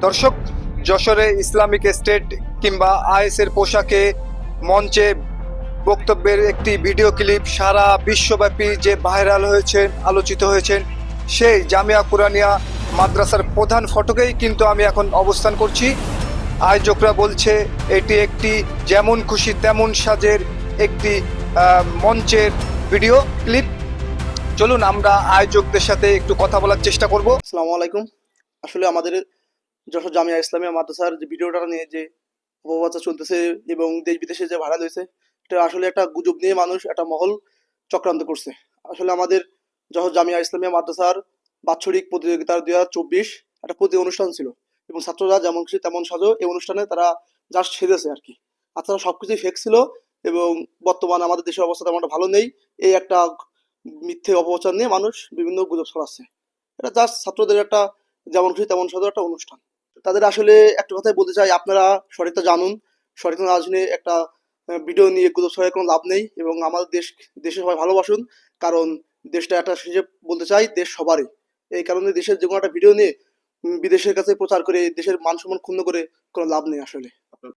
দর্শক, যশোরে Islamic state কিংবা আইএসের পোশাকে মঞ্চে বক্তব্যের একটি ভিডিও ক্লিপ সারা বিশ্বব্যাপী যে ভাইরাল হয়েছে, আলোচিত হয়েছেন, সেই জামিয়া কুরানিয়া মাদ্রাসার প্রধান ফটকেই কিন্তু আমি এখন অবস্থান করছি। আয়োজকরা বলছে এটি একটি যেমন খুশি তেমন সাজের একটি মঞ্চের ভিডিও ক্লিপ। চলুন আমরা আয়োজকদের সাথে একটু কথা বলার চেষ্টা করব। আসসালামু আলাইকুম। আসলে আমাদের যশোর জামিয়া ইসলামিয়া মাদ্রাসার যে ভিডিওটা নিয়ে যে অপপ্রচার চলতেছে এবং দেশ বিদেশে যে ভাইরাল হয়েছে, এটা আসলে একটা গুজব নিয়ে মানুষ একটা মহল চক্রান্ত করছে। আসলে আমাদের যশোর জামিয়া ইসলামিয়া মাদ্রাসার বাৎসরিক প্রতিযোগিতার 2024 একটা প্রতি অনুষ্ঠান ছিল এবং ছাত্ররা যেমন খুশি তেমন সাজো এই অনুষ্ঠানে তারা জাস্ট সেজেছে আর কি। আর তারা সবকিছুই ফেক ছিল এবং বর্তমানে আমাদের দেশের অবস্থা তেমন একটা ভালো নেই, এই একটা মিথ্যে অপপ্রচার নিয়ে মানুষ বিভিন্ন গুজব ছড়াচ্ছে। এটা জাস্ট ছাত্রদের একটা যেমন খুশি তেমন সাজো একটা অনুষ্ঠান। তাদের আসলে একটা কথাই বলতে চাই, আপনারা সঠিকটা জানুন, সঠিক না জেনে একটা ভিডিও নিয়ে গুজব ছড়ায় কোনো লাভ নেই এবং আমাদের দেশে সবাই ভালোবাসুন। কারণ দেশটা একটা হিসেব বলতে চাই দেশ সবারই। এই কারণে দেশের যে কোনো একটা ভিডিও নিয়ে বিদেশের কাছে প্রচার করে দেশের মান সম্মান ক্ষুণ্ণ করে কোনো লাভ নেই আসলে।